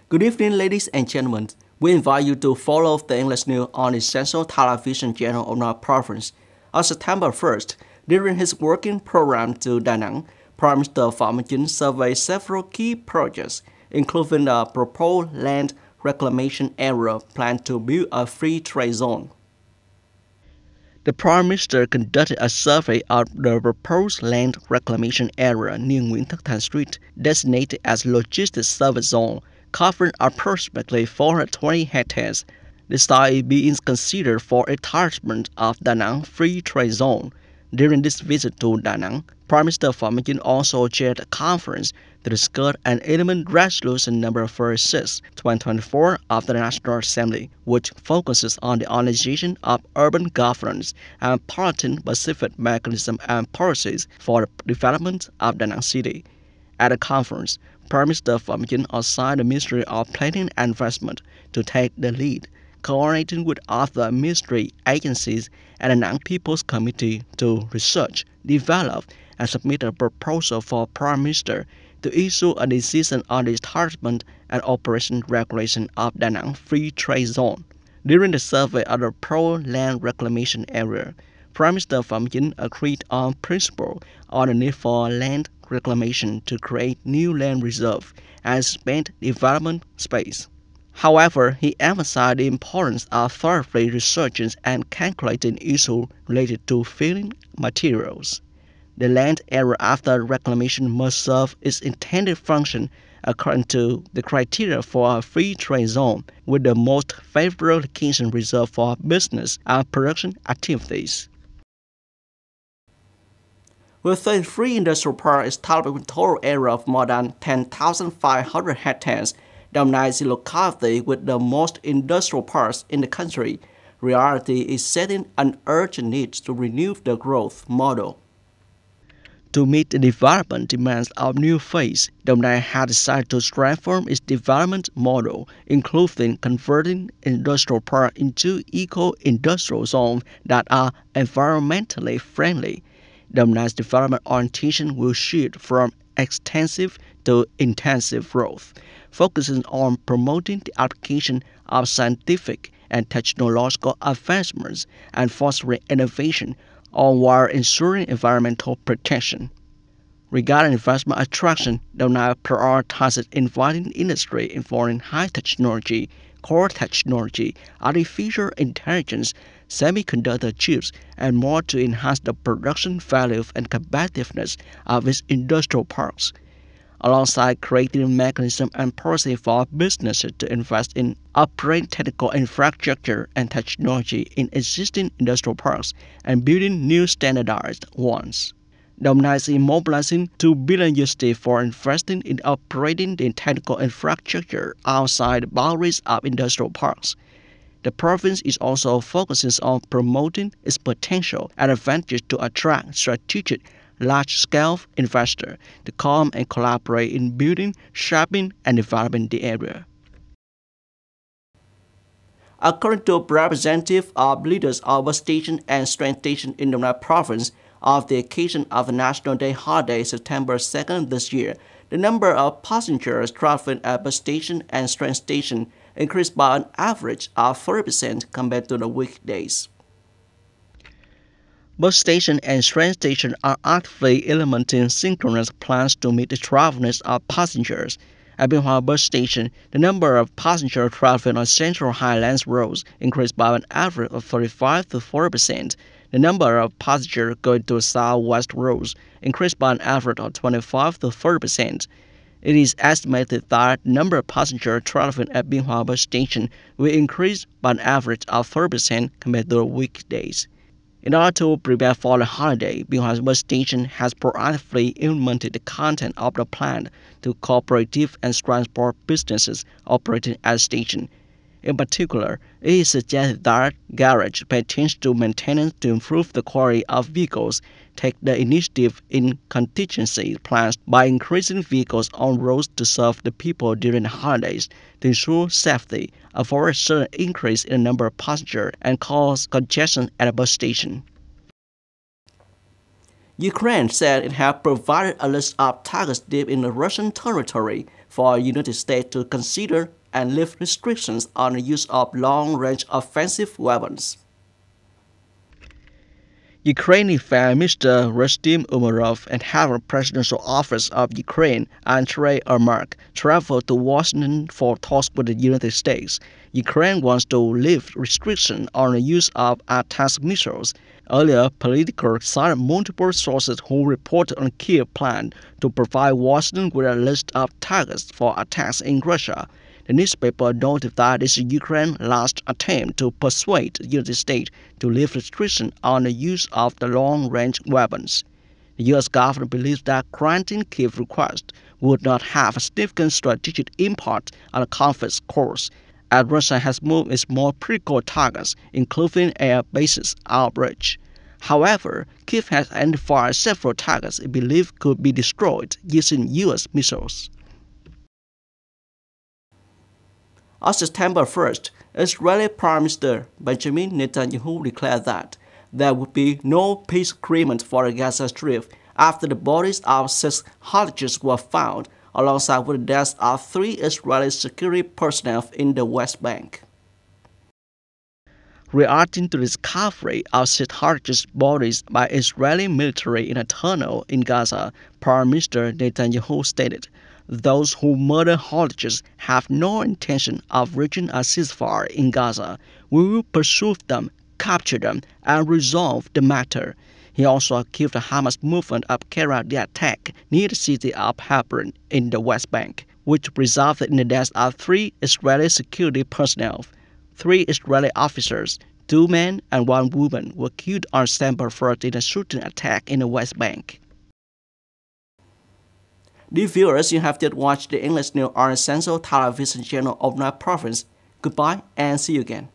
Good evening, ladies and gentlemen. We invite you to follow the English news on the Central Television channel of our province. On September 1st, during his working program to Da Nang, Prime Minister Phạm Minh Chính surveyed several key projects, including the proposed land reclamation area planned to build a free trade zone. The Prime Minister conducted a survey of the proposed land reclamation area near Nguyễn Tất Thành Street, designated as Logistics Service Zone, covering approximately 420 hectares. The site is being considered for establishment of Da Nang Free Trade Zone. During this visit to Da Nang, Prime Minister Phạm Minh Chính also chaired a conference to discuss an element resolution number 46, 2024 of the National Assembly, which focuses on the organization of urban governance and Pacific mechanism and policies for the development of Da Nang City. At the conference, Prime Minister Phạm Minh Chính assigned the Ministry of Planning and Investment to take the lead, coordinating with other ministry agencies and the Nang People's Committee to research, develop, and submit a proposal for Prime Minister to issue a decision on the establishment and operation regulation of Da Nang Free Trade Zone. During the survey of the pro-land reclamation area, Prime Minister Phạm Minh Chính agreed on principle on the need for land reclamation to create new land reserve and expand development space. However, he emphasized the importance of thoroughly researching and calculating issues related to filling materials. The land area after reclamation must serve its intended function according to the criteria for a free trade zone, with the most favorable location reserved for business and production activities. With 33 industrial parks established with a total area of more than 10,500 hectares, Đồng Nai is a locality with the most industrial parks in the country. Reality is setting an urgent need to renew the growth model. To meet the development demands of new phase, Đồng Nai has decided to transform its development model, including converting industrial parks into eco-industrial zones that are environmentally friendly. Đồng Nai's development orientation will shift from extensive to intensive growth, focusing on promoting the application of scientific and technological advancements and fostering innovation, all while ensuring environmental protection. Regarding investment attraction, Đồng Nai prioritizes inviting industry involving high technology, core technology, artificial intelligence, semiconductor chips, and more to enhance the production value and competitiveness of its industrial parks, alongside creating mechanisms and policy for businesses to invest in upgrading technical infrastructure and technology in existing industrial parks and building new standardized ones. Đồng Nai is mobilizing $2 billion for investing in upgrading the technical infrastructure outside the boundaries of industrial parks. The province is also focusing on promoting its potential and advantage to attract strategic large-scale investors to come and collaborate in building, shaping, and developing the area. According to representatives of leaders of bus station and train station in the province, of the occasion of the National Day holiday September 2nd this year, the number of passengers traveling at bus station and train station increased by an average of 30% compared to the weekdays. Bus station and train station are actively implementing synchronous plans to meet the travelers of passengers. At Biên Hòa bus station, the number of passengers traveling on Central Highlands roads increased by an average of 35 to 40%. The number of passengers going to Southwest roads increased by an average of 25 to 30%. It is estimated that the number of passengers traveling at Biên Hòa bus station will increase by an average of 30% compared to weekdays. In order to prepare for the holiday, Biên Hòa bus station has proactively implemented the content of the plan to cooperative and transport businesses operating at the station. In particular, it is suggested that garages pay attention to maintenance to improve the quality of vehicles, take the initiative in contingency plans by increasing vehicles on roads to serve the people during the holidays, to ensure safety, avoid a sudden increase in the number of passengers, and cause congestion at a bus station. Ukraine said it had provided a list of targets deep in the Russian territory for the United States to consider and lift restrictions on the use of long-range offensive weapons. Ukrainian Prime Minister Rustem Umerov and head of Presidential Office of Ukraine, Andrei Yermak, traveled to Washington for talks with the United States. Ukraine wants to lift restrictions on the use of anti missiles. Earlier, Politico cited multiple sources who reported on Kyiv plan to provide Washington with a list of targets for attacks in Russia. The newspaper noted that this is Ukraine's last attempt to persuade the United States to lift restrictions on the use of the long-range weapons. The U.S. government believes that granting Kyiv request would not have a significant strategic impact on the conflict's course, as Russia has moved its more critical targets, including air bases, out of reach. However, Kyiv has identified several targets it believed could be destroyed using U.S. missiles. On September 1st, Israeli Prime Minister Benjamin Netanyahu declared that there would be no peace agreement for the Gaza Strip after the bodies of 6 hostages were found, alongside with the deaths of 3 Israeli security personnel in the West Bank. Reacting to the discovery of 6 hostages' bodies by Israeli military in a tunnel in Gaza, Prime Minister Netanyahu stated, "Those who murder hostages have no intention of reaching a ceasefire in Gaza. We will pursue them, capture them, and resolve the matter." He also accused the Hamas movement of carrying out the attack near the city of Hebron in the West Bank, which resulted in the deaths of 3 Israeli security personnel. 3 Israeli officers, 2 men and 1 woman, were killed on September 1st in a shooting attack in the West Bank. Dear viewers, you have just watched the English news on the Central Television channel of my province. Goodbye and see you again.